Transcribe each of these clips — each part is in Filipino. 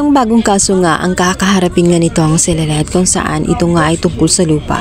Isang bagong kaso nga ang kakaharapin nga nitong si Lilet kung saan ito nga ay tungkol sa lupa.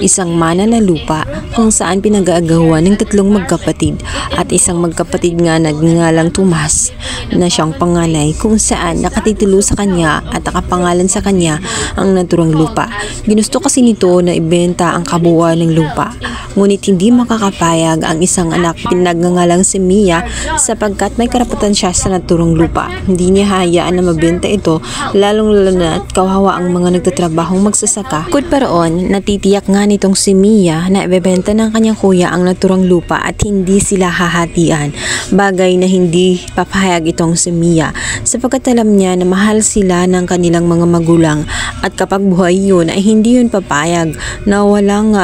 Isang mana na lupa kung saan pinag-aagawan ng tatlong magkapatid at isang magkapatid nga nagngangalang Tomas na siyang panganay kung saan nakatitulo sa kanya at nakapangalan sa kanya ang naturang lupa. Ginusto kasi nito na ibenta ang kabuuan ng lupa. Ngunit hindi makakapayag ang isang anak nagngangalang si Mia sapagkat may karapatan siya sa naturang lupa. Hindi niya hayaan na mabenta ito lalong-lalo na at kawawa ang mga nagtatrabahong magsasaka. Bukod pa roon, natitiyak nga nitong si Mia na ibebenta ng kanyang kuya ang naturang lupa at hindi sila hahatian. Bagay na hindi papayag itong si Mia sapagkat alam niya na mahal sila ng kanilang mga magulang at kapag buhay yun ay hindi yun papayag na walang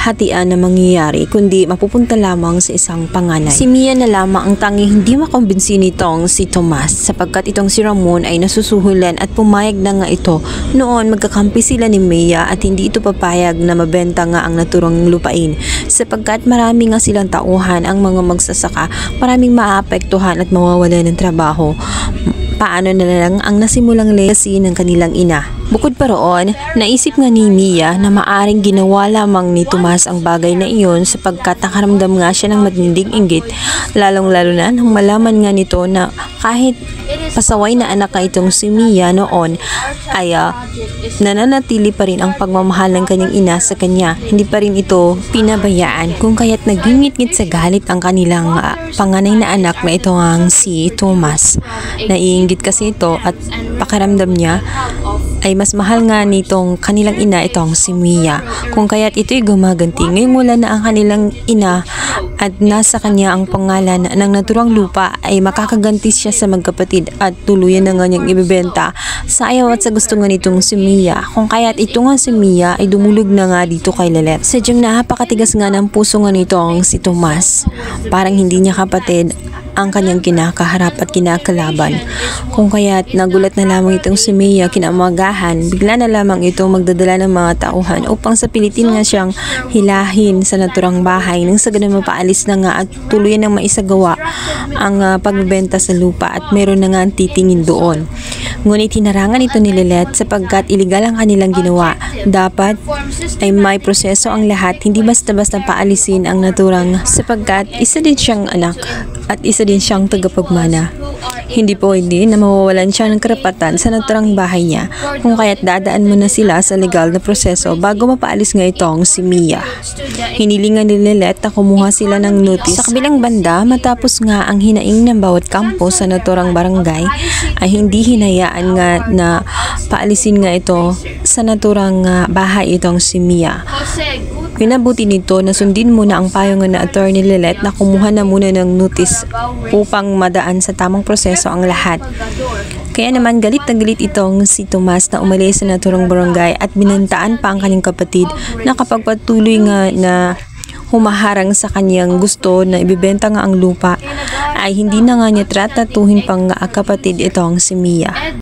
hatian na mangyayari kundi mapupunta lamang sa isang panganay. Si Mia na lamang ang tanging hindi makumbinsi nitong si Tomas sapagkat itong si Ramon ay nasusuhulan at pumayag na nga ito. Noon magkakampi sila ni Mia at hindi ito papayag na mabenta nga ang naturang lupain sapagkat marami nga silang tauhan ang mga magsasaka, maraming maapektuhan at mawawala ng trabaho. Paano na lang ang nasimulang legacy ng kanilang ina. Bukod pa roon, naisip nga ni Mia na maaring ginawa lamang ni Tomas ang bagay na iyon sapagkat nakaramdam nga siya ng matinding inggit, lalong-lalo na nang malaman nga nito na kahit pasaway na anak na itong si Mia noon ay nananatili pa rin ang pagmamahal ng kanyang ina sa kanya. Hindi pa rin ito pinabayaan kung kaya't nagingit-ngit sa galit ang kanilang panganay na anak na ito ang si Tomas. Naiinggit kasi ito at pakiramdam niya ay mas mahal nga nitong kanilang ina itong si Mia. Kung kaya't ito'y gumaganti. Ngayong wala na ang kanilang ina at nasa kanya ang pangalan ng naturang lupa ay makakaganti siya sa magkapatid at tuluyan na nga niyang ibebenta sa ayaw at sa gusto nga nitong si Mia. Kung kaya't ito nga si Mia ay dumulog na nga dito kay Lilet. Sadyang napakatigas nga ng puso nga nitong si Tomas. Parang hindi niya kapatid ang kanyang kinakaharap at kinakalaban. Kung kaya't nagulat na lamang itong si Mia kinamagahan, bigla na lamang itong magdadala ng mga tauhan upang sa pilitin nga siyang hilahin sa naturang bahay nang sa ganun mapaalis na nga at tuluyan ng maisagawa ang pagbebenta sa lupa at meron na nga ang titingin doon. Ngunit hinarangan ito ni Lilet sapagkat iligal ang kanilang ginawa. Dapat ay may proseso ang lahat, hindi basta-basta paalisin ang naturang sapagkat isa din siyang anak at isa din siyang tagapagmana. Hindi pwede na mawawalan siya ng karapatan sa naturang bahay niya kung kaya't dadaan muna sila sa legal na proseso bago mapaalis nga itong si Mia. Hinilingan ni Lilet na kumuha sila ng notice. Sa kabilang banda, matapos nga ang hinaing ng bawat kampo sa naturang barangay ay hindi hinayaan nga na paalisin nga ito sa naturang bahay itong si Mia. Pinabuti nito na sundin muna ang payo nga na Attorney Lilet na kumuha na muna ng notice upang madaan sa tamang proseso ang lahat. Kaya naman galit na galit itong si Tomas na umalis sa naturang barangay at binantaan pa ang kanyang kapatid na kapag patuloy nga na humaharang sa kanyang gusto na ibibenta nga ang lupa ay hindi na nga niya tratatuhin pang kapatid itong si Mia.